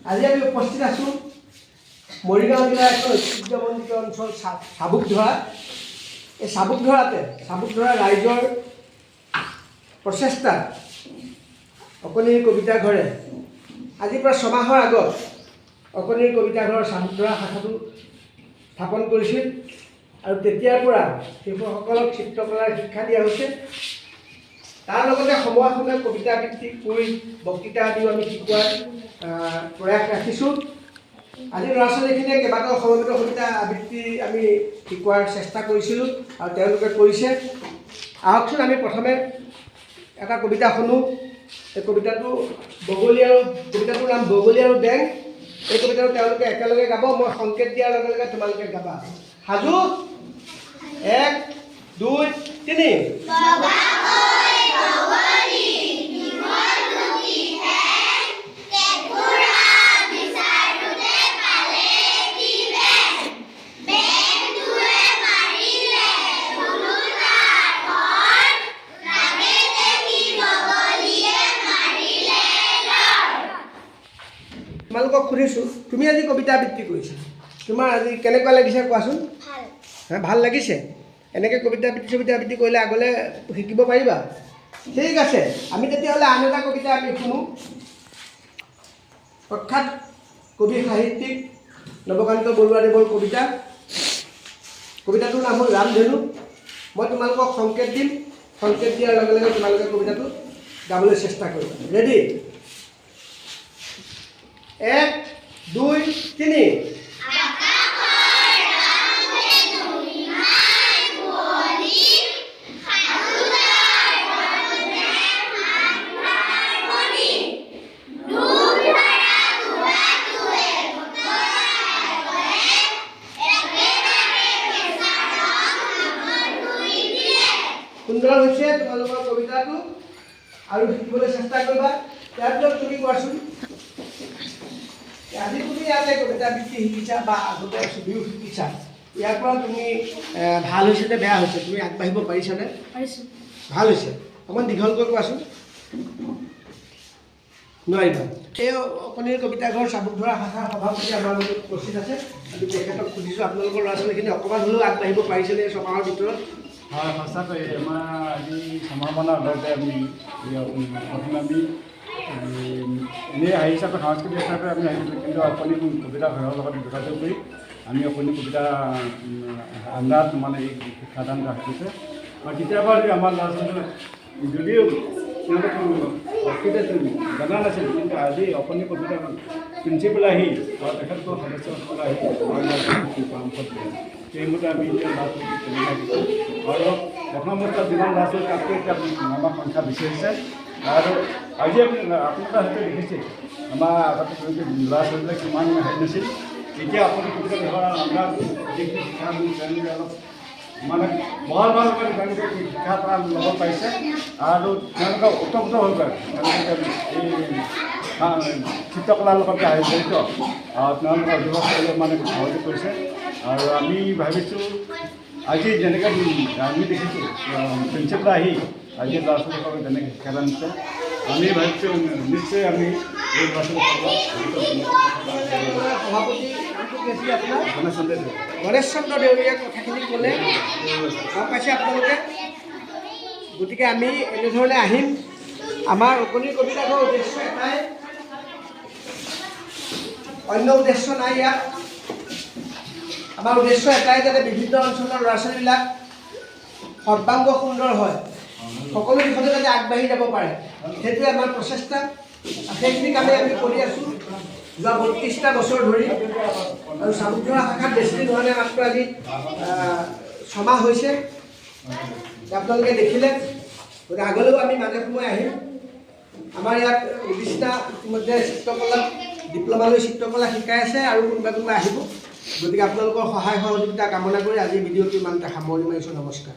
আজি আমি উপস্থিত আছোঁ মৰিগাঁও জিলাৰ এখন ঐতিহ্যমণ্ডিত অঞ্চল চাবুকধৰা। এই চাবুকধৰা ৰাইজৰ প্ৰচেষ্টাত অকণিৰ কবিতা ঘৰে আজিৰ পৰা ছমাহৰ আগত অকণিৰ কবিতা ঘৰৰ চাবুকধৰা শাখাটো স্থাপন কৰিছিল আৰু তেতিয়াৰ পৰা শিশুসকলক চিত্ৰকলাৰ শিক্ষা দিয়া হৈছে। তাৰ লগতে সময়ে সময়ে কবিতা আবৃত্তি কৰি বক্তৃতা আদিও আমি শিকোৱাৰ প্ৰয়াস ৰাখিছোঁ। আজি ল'ৰা ছোৱালীখিনিয়ে কেইবাটাও সমবেত কবিতা আবৃত্তি আমি শিকোৱাৰ চেষ্টা কৰিছিলোঁ আৰু তেওঁলোকে কৰিছে। আহকচোন আমি প্ৰথমে এটা কবিতা শুনো। এই কবিতাটোৰ নাম বগলী আৰু বেং। এই কবিতাটো তেওঁলোকে একেলগে গাব। মই সংকেত দিয়াৰ লগে লগে তোমালোকে গাবা। সাজু? 1 2 3। তোমালোকক সুধিছোঁ, তুমি আজি কবিতা আবৃত্তি কৰিছা, তোমাৰ আজি কেনেকুৱা লাগিছে কোৱাচোন? ভাল লাগিছে? এনেকৈ কবিতা আবৃত্তি কৰিলে আগলৈ শিকিব পাৰিবা। ঠিক আছে, আমি তেতিয়াহ'লে আন এটা কবিতা আমি শুনো। প্ৰখ্যাত কবি সাহিত্যিক নৱকান্ত বৰুৱাদেৱৰ কবিতা। কবিতাটোৰ নাম হ'ল ৰামধেনু। মই তোমালোকক সংকেত দিম, সংকেত দিয়াৰ লগে লগে তোমালোকে কবিতাটো গাবলৈ চেষ্টা কৰিবা। ৰেডি? 1 2 3। সুন্দৰ হৈছে তোমালোকৰ কবিতাটো, আৰু শিকিবলৈ চেষ্টা কৰিবা। তাৰপিছত তুমি কোৱাচোন, আজি তুমি ইয়াতে কবিতা আবৃত্তি শিকিছা বা আগতে ছবিও শিকিছা, ইয়াৰ পৰা তুমি ভাল হৈছে নে বেয়া হৈছে? তুমি আগবাঢ়িব পাৰিছানে? পাৰিছোঁ। ভাল হৈছে। অকণমান দীঘলকৈ কোৱাচোন। নোৱাৰিবা। এই অকণিৰ কবিতা ঘৰ চাবুকধৰা শাখাৰ সভাপতি আমাৰ লগত উপস্থিত আছে। আমি তেখেতক সুধিছোঁ আপোনালোকৰ ল'ৰা ছোৱালীখিনি অকণমান হ'লেও আগবাঢ়িব পাৰিছেনে এই ছমাহৰ ভিতৰত? হয়, সঁচাকৈ আমাৰ আজি ছমাহমানৰ আগতে আমি এনেই হেৰি হিচাপে সাংস্কৃতিক হিচাপে আমি আহিছিলোঁ, কিন্তু অকণি কবিতা ঘৰৰ লগত যোগাযোগ কৰি আমি অকণি কবিতা আন্দাত মানে এই শিক্ষাদান ৰাখিছে। আৰু কেতিয়াবা আমাৰ ল'ৰা ছোৱালী যদিও তেওঁলোক অসুবিধা জনা নাছিল, কিন্তু আজি অকণি কবিতা প্ৰিন্সিপাল আহি বা তেখেতলোকৰ সদস্যসকল আহি পৰামৰ্শ দিয়ে। সেইমতে আমি এতিয়া ল'ৰা ছোৱালী তেনেকৈ দিছোঁ। আৰু প্ৰথম অৱস্থাত যিমান ল'ৰা ছোৱালী তাতকৈ এতিয়া আমাৰ সংখ্যা বেছি হৈছে। আৰু আজি আপোনালোকে হয়তো দেখিছে আমাৰ আগতে ল'ৰা ছোৱালীবিলাক কিমান হেৰি নাছিল। এতিয়া আপুনি কবিতা ব্যৱহাৰ আমাৰ যিখিনি শিক্ষা তেওঁলোকে অলপ মানে বহল ভালকৈ তেওঁলোকে শিক্ষা পৰা ল'ব পাৰিছে আৰু তেওঁলোকে উত্তপ্ত হৈ পৰে। তেওঁলোকে এই চিত্ৰকলাৰ লগত জড়িত তেওঁলোকে অভিভাৱকসকলে মানে সহযোগ কৰিছে। আৰু আমি ভাবিছোঁ আজি যেনেকৈ আমি দেখিছোঁ প্ৰিন্সিপাল আহি আজি ল'ৰা ছোৱালীসকলক যেনেকৈ শিক্ষাদান দিছে, আমি ভাবিছোঁ নিশ্চয় আমি এই ল'ৰা ছোৱালীসকলক সভাপতি আপোনাৰ গণেশ চন্দ্ৰ দেউৰীয়ে কথাখিনি ক'লে, গম পাইছে আপোনালোকে। গতিকে আমি এনেধৰণে আহিম। আমাৰ অকণিৰ কবিতা ঘৰৰ উদ্দেশ্য এটাই, অন্য উদ্দেশ্য নাই ইয়াত। আমাৰ উদ্দেশ্য এটাই, যাতে বিভিন্ন অঞ্চলৰ ল'ৰা ছোৱালীবিলাক সৰ্বাংগ সুন্দৰ হয়, সকলো দিশতে যাতে আগবাঢ়ি যাব পাৰে, সেইটোৱে আমাৰ প্ৰচেষ্টা। সেইখিনি কামেই আমি কৰি আছোঁ যোৱা 32টা বছৰ ধৰি। আৰু চাবুকধৰা শাখাত বেছি দিন হোৱা নাই, মাত্ৰ আজি ছমাহ হৈছে। আপোনালোকে দেখিলে। গতিকে আগলৈও আমি মাজে সময়ে আহিম। আমাৰ ইয়াত উদিষ্ণা ইতিমধ্যে চিত্ৰকলা ডিপ্ল'মালৈ চিত্ৰকলা শিকাই আছে আৰু কোনোবা আহিব। গতিকে আপোনালোকৰ সহায় সহযোগিতা কামনা কৰি আজি ভিডিঅ'টো ইমানতে সামৰণি মাৰিছোঁ। নমস্কাৰ।